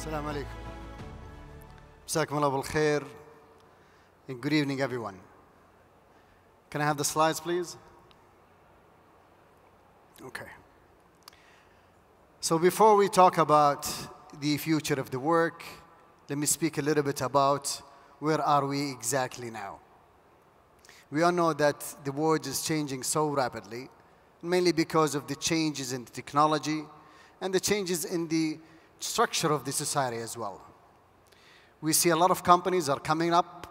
السلام عليكم. مساكم الله بالخير. And good evening, everyone. Can I have the slides, please? Okay. So before we talk about the future of the work, let me speak a little bit about where are we exactly now. We all know that the world is changing so rapidly, mainly because of the changes in the technology and the changes in the structure of the society as well. We see a lot of companies are coming up,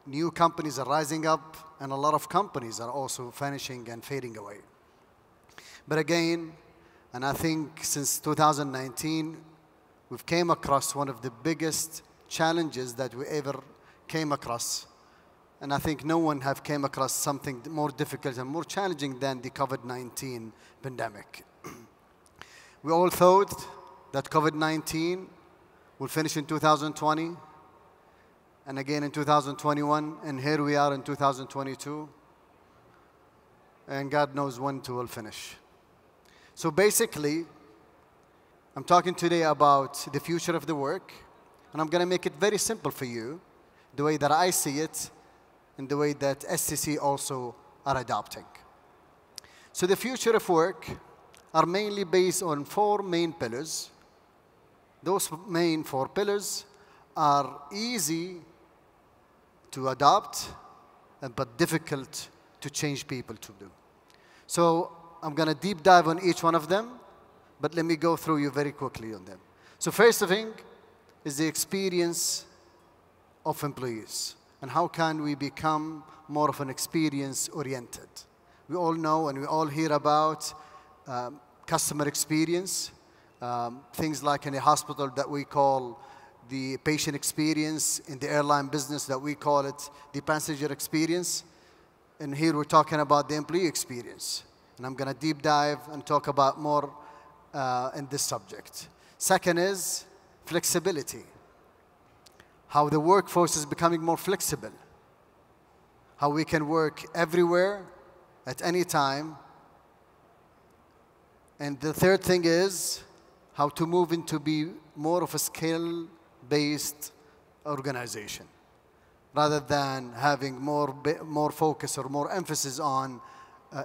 new companies are rising up, and a lot of companies are also vanishing and fading away. But again, and I think since 2019, we've came across one of the biggest challenges that we ever came across. And I think no one have came across something more difficult and more challenging than the COVID-19 pandemic. We all thought that COVID-19 will finish in 2020, and again in 2021, and here we are in 2022, and God knows when it will finish. So basically, I'm talking today about the future of the work, and I'm going to make it very simple for you, the way that I see it, and the way that SCC also are adopting. So the future of work are mainly based on four main pillars. Those main four pillars are easy to adopt, but difficult to change people to do. So I'm going to deep dive on each one of them, but let me go through you very quickly on them. So first thing is the experience of employees, and how can we become more of an experience-oriented. We all know and we all hear about customer experience, things like in a hospital that we call the patient experience, in the airline business that we call it the passenger experience, and here we're talking about the employee experience. And I'm going to deep dive and talk about more in this subject. Second is flexibility. How the workforce is becoming more flexible. How we can work everywhere, at any time. And the third thing is how to move into be more of a skill-based organization, rather than having more focus or more emphasis on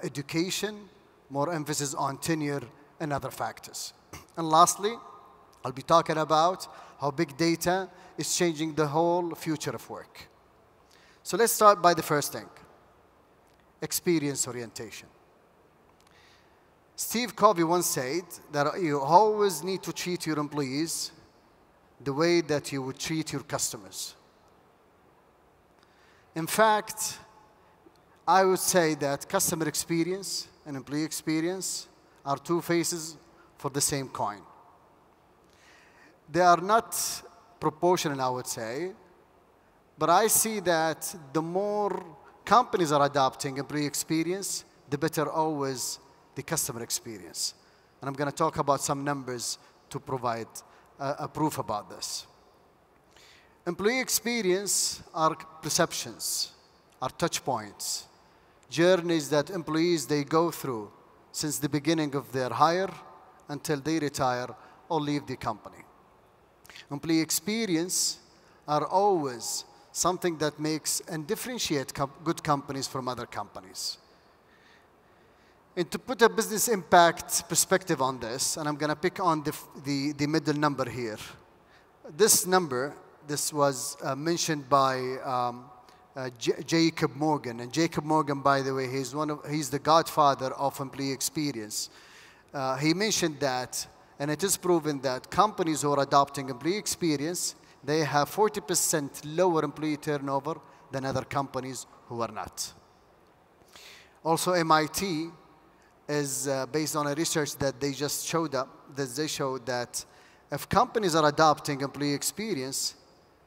education, more emphasis on tenure and other factors. And lastly, I'll be talking about how big data is changing the whole future of work. So let's start by the first thing, experience orientation. Steve Covey once said that you always need to treat your employees the way that you would treat your customers. In fact, I would say that customer experience and employee experience are two faces for the same coin. They are not proportional, I would say, but I see that the more companies are adopting employee experience, the better always the customer experience. And I'm going to talk about some numbers to provide a proof about this. Employee experience are perceptions, are touch points, journeys that employees they go through since the beginning of their hire until they retire or leave the company. Employee experience are always something that makes and differentiate good companies from other companies. And to put a business impact perspective on this, and I'm going to pick on the middle number here. This number, this was mentioned by Jacob Morgan. And Jacob Morgan, by the way, he's the godfather of employee experience. He mentioned that, and it is proven that companies who are adopting employee experience, they have 40% lower employee turnover than other companies who are not. Also, MIT is based on a research that they just showed that if companies are adopting employee experience,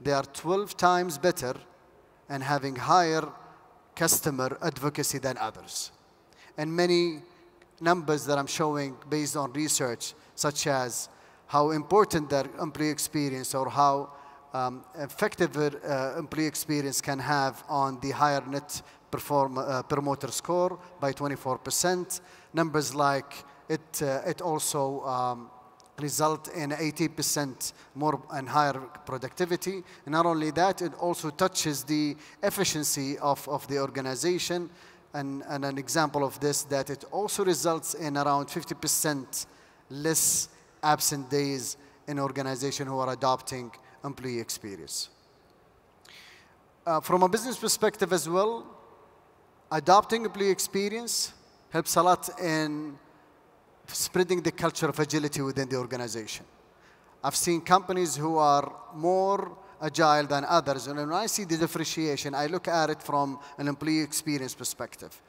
they are 12 times better and having higher customer advocacy than others. And many numbers that I'm showing based on research, such as how important their employee experience or how effective employee experience can have on the higher net promoter score by 24%. Numbers like it also result in 80% more and higher productivity. And not only that, it also touches the efficiency of the organization. And an example of this, that it also results in around 50% less absent days in organizations who are adopting employee experience. From a business perspective as well, adopting employee experience helps a lot in spreading the culture of agility within the organization. I've seen companies who are more agile than others, and when I see the differentiation, I look at it from an employee experience perspective.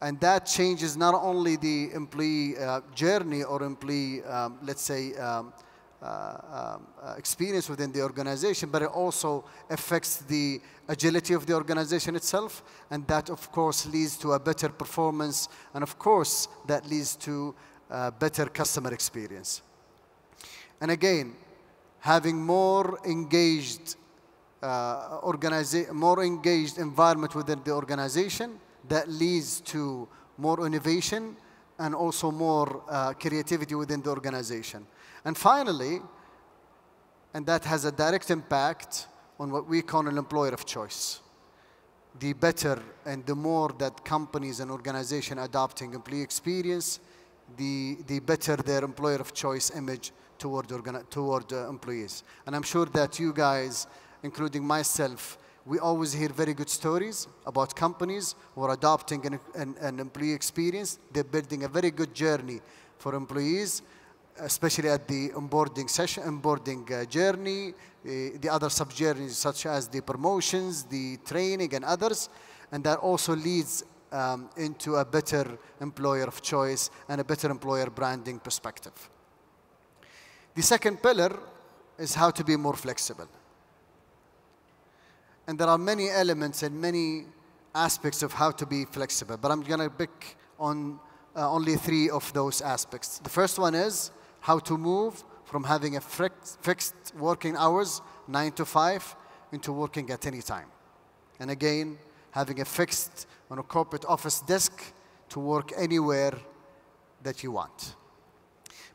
And that changes not only the employee journey or employee, let's say, experience within the organization, but it also affects the agility of the organization itself, and that of course leads to a better performance, and of course that leads to a better customer experience. And again, having more engaged environment within the organization, that leads to more innovation and also more creativity within the organization. And finally, and that has a direct impact on what we call an employer of choice. The better and the more that companies and organizations adopting employee experience, the better their employer of choice image toward employees. And I'm sure that you guys, including myself, we always hear very good stories about companies who are adopting an employee experience. They're building a very good journey for employees, especially at the onboarding journey, the other sub-journeys such as the promotions, the training, and others. And that also leads into a better employer of choice and a better employer branding perspective. The second pillar is how to be more flexible. And there are many elements and many aspects of how to be flexible, but I'm going to pick on only 3 of those aspects. The first one is how to move from having a fixed working hours, 9 to 5, into working at any time. And again, having a fixed on a corporate office desk to work anywhere that you want.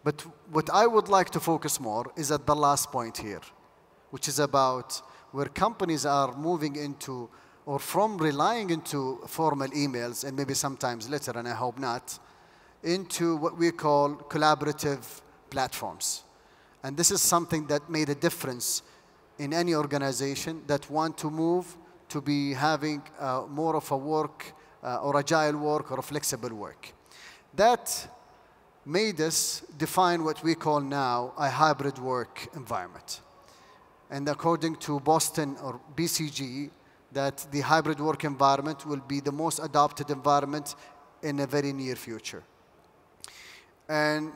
But what I would like to focus more is at the last point here, which is about where companies are moving into, or from relying into formal emails, and maybe sometimes letter, and I hope not, into what we call collaborative platforms. And this is something that made a difference in any organization that want to move to be having more of a work or agile work or a flexible work. That made us define what we call now a hybrid work environment. And according to Boston or BCG, that the hybrid work environment will be the most adopted environment in a very near future. And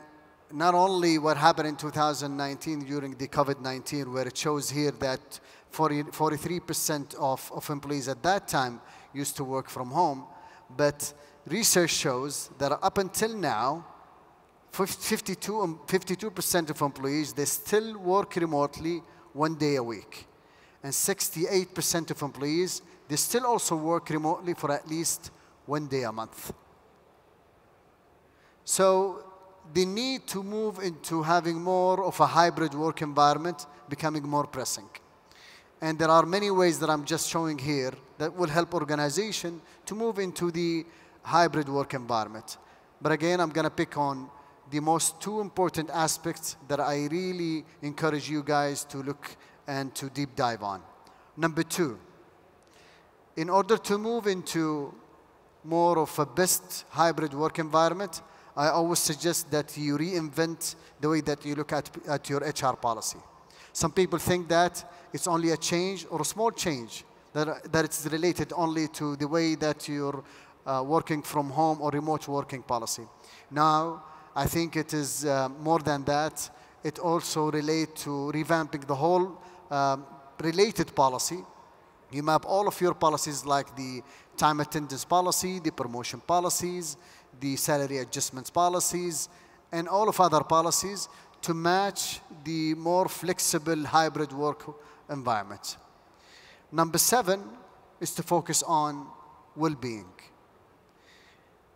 not only what happened in 2019 during the COVID-19, where it shows here that 43% of employees at that time used to work from home, but research shows that up until now, 52% of employees, they still work remotely 1 day a week. And 68% of employees, they still also work remotely for at least 1 day a month. So the need to move into having more of a hybrid work environment becoming more pressing. And there are many ways that I'm just showing here that will help organizations to move into the hybrid work environment. But again, I'm going to pick on the most 2 important aspects that I really encourage you guys to look and to deep dive on. Number 2, in order to move into more of a best hybrid work environment, I always suggest that you reinvent the way that you look at your HR policy. Some people think that it's only a change or a small change, that it's related only to the way that you're working from home or remote working policy. Now, I think it is more than that. It also relates to revamping the whole related policy. You map all of your policies like the time attendance policy, the promotion policies, the salary adjustments policies, and all of other policies to match the more flexible hybrid work environment. Number 7 is to focus on well-being.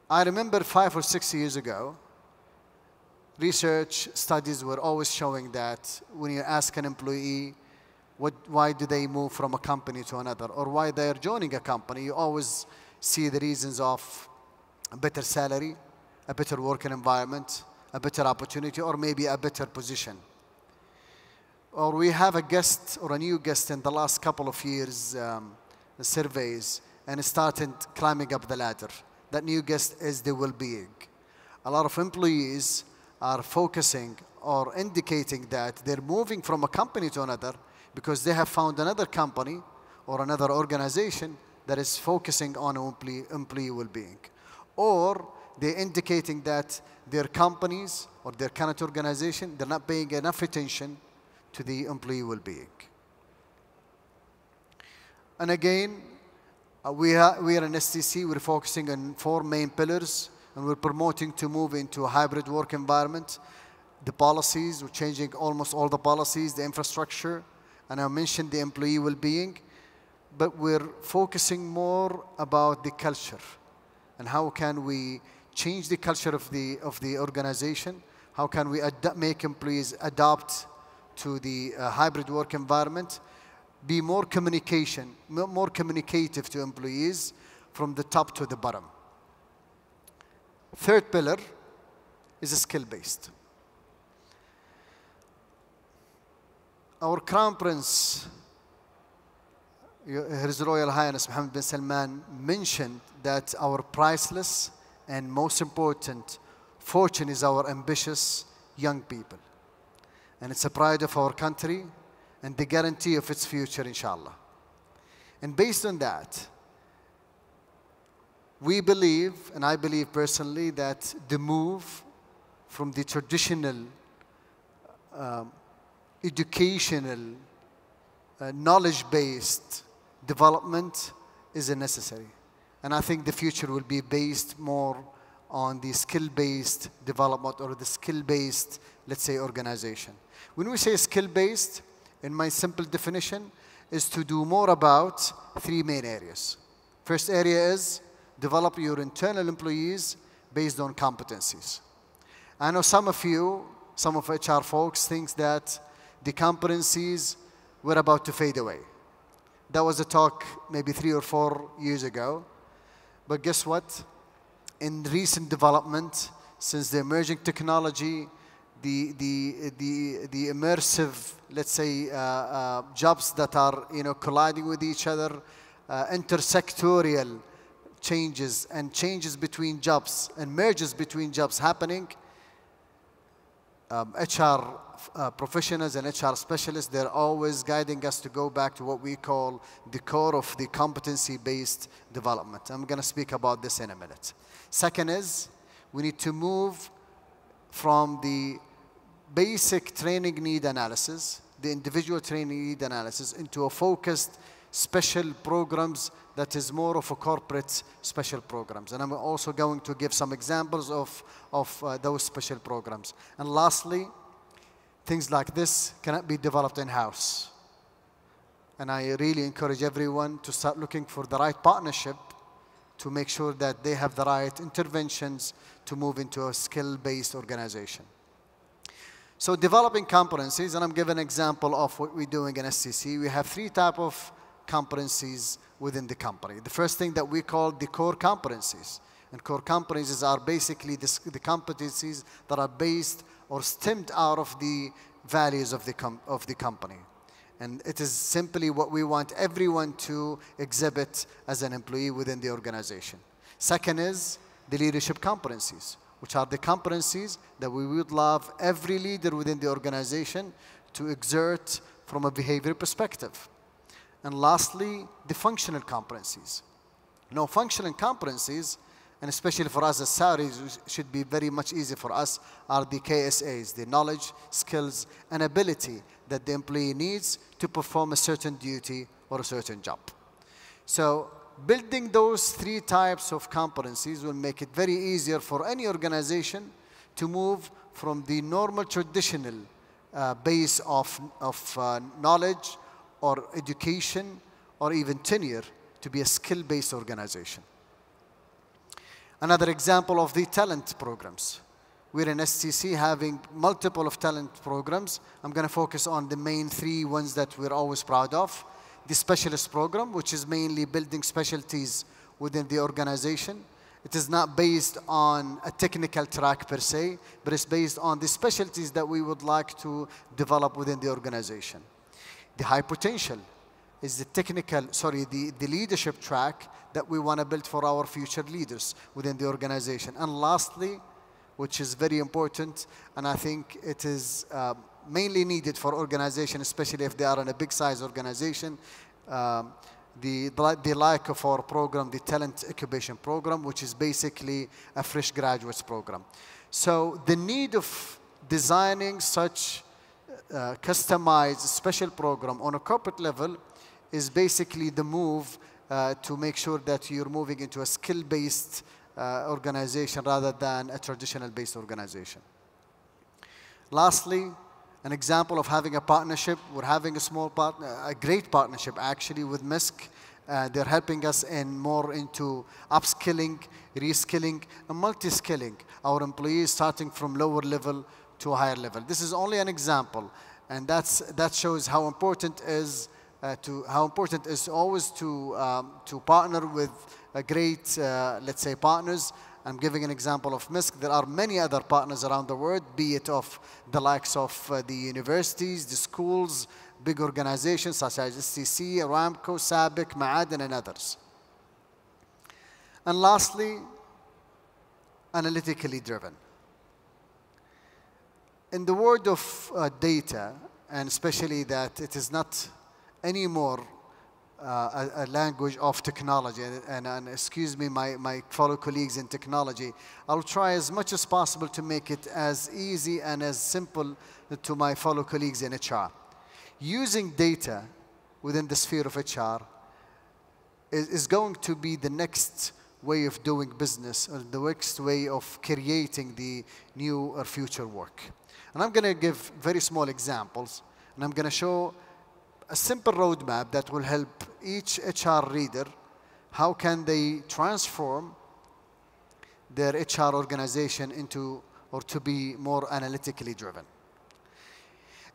I remember 5 or 6 years ago, research studies were always showing that when you ask an employee why do they move from a company to another, or why they are joining a company, you always see the reasons of a better salary, a better working environment, a better opportunity, or maybe a better position. Or we have a guest or a new guest in the last couple of years surveys and started climbing up the ladder. That new guest is the well-being. A lot of employees are focusing or indicating that they're moving from a company to another because they have found another company or another organization that is focusing on employee well-being. Or they're indicating that their companies or their current organization, they're not paying enough attention to the employee well-being. And again, we are in STC, we're focusing on 4 main pillars, and we're promoting to move into a hybrid work environment. The policies, we're changing almost all the policies, the infrastructure, and I mentioned the employee well-being, but we're focusing more about the culture and how can we change the culture of the organization, how can we make employees adapt to the hybrid work environment, be more communicative to employees from the top to the bottom. Third pillar is skill-based. Our Crown Prince, His Royal Highness Mohammed bin Salman, mentioned that our priceless and most important fortune is our ambitious young people. And it's a pride of our country and the guarantee of its future, inshallah. And based on that, we believe, and I believe personally, that the move from the traditional educational, knowledge-based development is necessary. And I think the future will be based more on the skill-based development or the skill-based, let's say, organization. When we say skill-based, in my simple definition, is to do more about 3 main areas. First area is develop your internal employees based on competencies. I know some of you, some of HR folks, think that the competencies were about to fade away. That was a talk maybe 3 or 4 years ago. But guess what? In recent development, since the emerging technology, the immersive, let's say, jobs that are colliding with each other, intersectorial changes and changes between jobs and mergers between jobs happening, HR professionals and HR specialists, they're always guiding us to go back to what we call the core of the competency-based development. I'm going to speak about this in a minute. Second is, we need to move from the basic training need analysis, the individual training need analysis, into a focused special programs that is more of a corporate special programs. And I'm also going to give some examples of those special programs. And lastly, things like this cannot be developed in-house. And I really encourage everyone to start looking for the right partnership to make sure that they have the right interventions to move into a skill-based organization. So developing competencies, and I'm giving an example of what we're doing in SCC. We have 3 types of competencies within the company. The first thing that we call the core competencies. And core competencies are basically the competencies that are based or stemmed out of the values of the company. And it is simply what we want everyone to exhibit as an employee within the organization. Second is the leadership competencies, which are the competencies that we would love every leader within the organization to exert from a behavior perspective. And lastly, the functional competencies. Now, functional competencies, and especially for us as Saudis, should be very much easy for us, are the KSAs, the knowledge, skills, and ability that the employee needs to perform a certain duty or a certain job. So building those 3 types of competencies will make it very easier for any organization to move from the normal traditional base of knowledge or education or even tenure to be a skill-based organization. Another example of the talent programs. we're in STC having multiple of talent programs. I'm going to focus on the main 3 ones that we're always proud of. The specialist program, which is mainly building specialties within the organization. It is not based on a technical track per se, but it's based on the specialties that we would like to develop within the organization. The high potential is the leadership track that we want to build for our future leaders within the organization. And lastly, which is very important, and I think it is mainly needed for organizations, especially if they are in a big size organization, the like of our program, the talent incubation program, which is basically a fresh graduates program. So the need of designing such customized special program on a corporate level is basically the move to make sure that you're moving into a skill-based organization rather than a traditional-based organization. Lastly, an example of having a partnership. We're having a great partnership actually with MISC. They're helping us more into upskilling, reskilling, and multi-skilling our employees, starting from lower level to a higher level. This is only an example, and that shows how important is always to partner with a great, let's say, partners. I'm giving an example of MISC. There are many other partners around the world, be it of the likes of the universities, the schools, big organizations such as STC, Aramco, SABIC, Ma'aden, and others. And lastly, analytically driven. In the world of data, and especially that it is not anymore a language of technology, and excuse me, my fellow colleagues in technology, I'll try as much as possible to make it as easy and as simple to my fellow colleagues in HR. Using data within the sphere of HR is going to be the next way of doing business, or the next way of creating the new or future work. And I'm going to give very small examples, and I'm going to show a simple roadmap that will help each HR leader how can they transform their HR organization into or to be more analytically driven.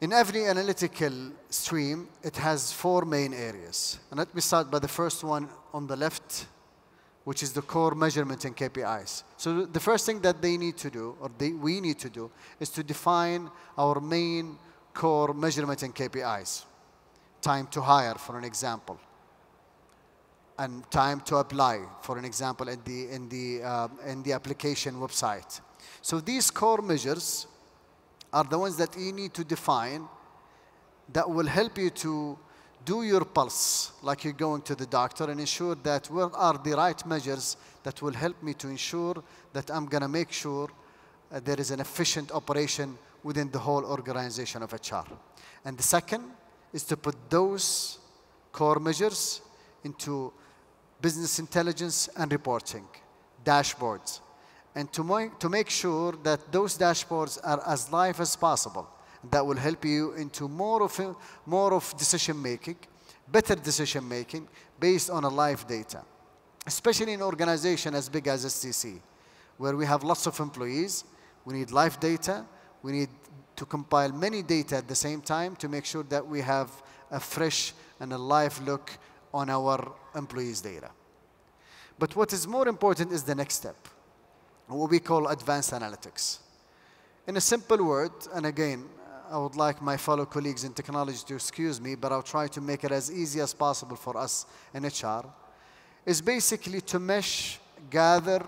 In every analytical stream, it has 4 main areas. And let me start by the first one on the left, which is the core measurement and KPIs. So the first thing that they need to do, or we need to do, is to define our main core measurement and KPIs. Time to hire, for an example, and time to apply, for an example, in the application website. So these core measures are the ones that you need to define that will help you to do your pulse, like you're going to the doctor, and ensure that what are the right measures that will help me to ensure that I'm going to make sure there is an efficient operation within the whole organization of HR. And the second is to put those core measures into business intelligence and reporting, dashboards, and to make sure that those dashboards are as live as possible. That will help you into more of decision making, better decision making based on a live data, especially in an organization as big as STC, where we have lots of employees. We need live data. We need to compile many data at the same time to make sure that we have a fresh and a live look on our employees' data. But what is more important is the next step, what we call advanced analytics. In a simple word, and again, I would like my fellow colleagues in technology to excuse me, but I'll try to make it as easy as possible for us in HR, is basically to mesh, gather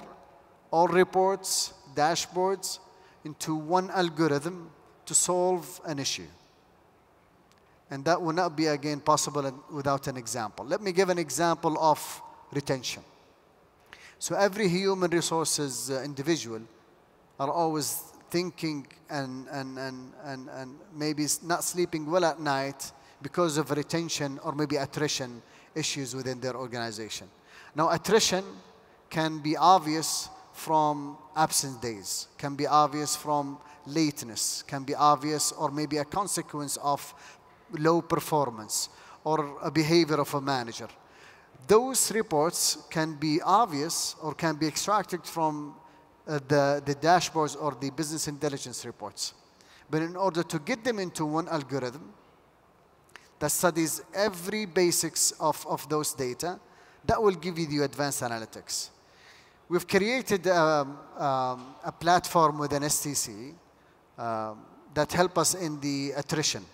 all reports, dashboards into one algorithm to solve an issue. And that will not be, again, possible without an example. Let me give an example of retention. So every human resources individual are always thinking and maybe not sleeping well at night because of retention or maybe attrition issues within their organization. Now, attrition can be obvious from absent days, can be obvious from lateness, can be obvious or maybe a consequence of low performance or a behavior of a manager. Those reports can be obvious or can be extracted from the dashboards or the business intelligence reports. But in order to get them into one algorithm that studies every basics of those data, that will give you the advanced analytics. We've created a platform within STC that help us in the attrition.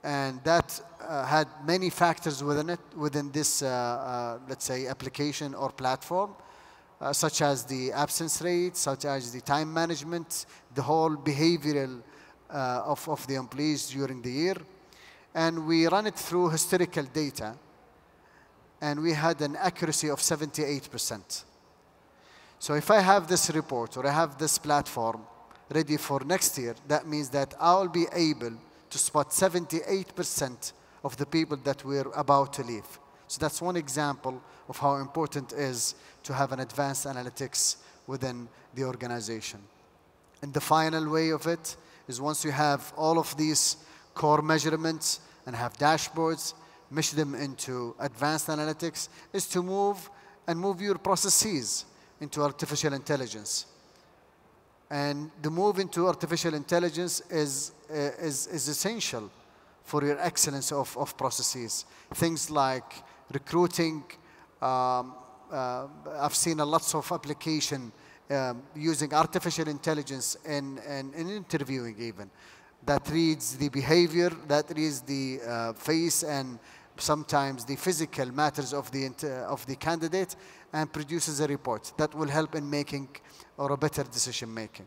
And that had many factors within it, within this, let's say, application or platform, such as the absence rate, such as the time management, the whole behavioral of the employees during the year. And we run it through historical data, and we had an accuracy of 78%. So if I have this report or I have this platform ready for next year, that means that I'll be able to spot 78% of the people that we're about to leave. So that's one example of how important it is to have an advanced analytics within the organization. And the final way of it is, once you have all of these core measurements and have dashboards, measure them into advanced analytics, is to move your processes into artificial intelligence. And the move into artificial intelligence is essential for your excellence of processes. Things like recruiting. I've seen lots of application using artificial intelligence in interviewing even. That reads the behavior, that reads the face and sometimes the physical matters of the candidate, and produces a report that will help in making or a better decision making.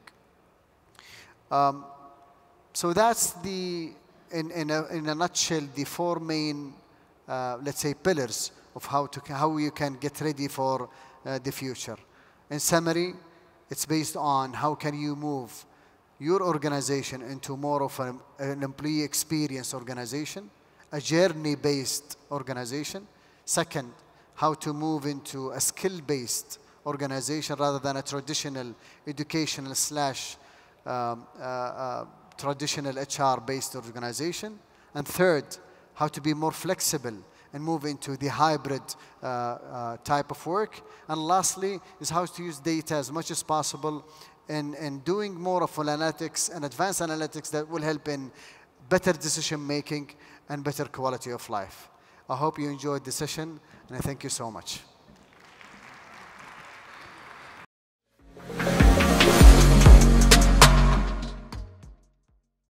So that's in a nutshell the four main, let's say, pillars of how you can get ready for the future. In summary, it's based on how can you move your organization into more of an employee experience organization, a journey-based organization. Second, how to move into a skill-based organization rather than a traditional educational / traditional HR-based organization. And third, how to be more flexible and move into the hybrid type of work. And lastly is how to use data as much as possible in doing more of analytics and advanced analytics that will help in better decision making and better quality of life. I hope you enjoyed the session, and I thank you so much.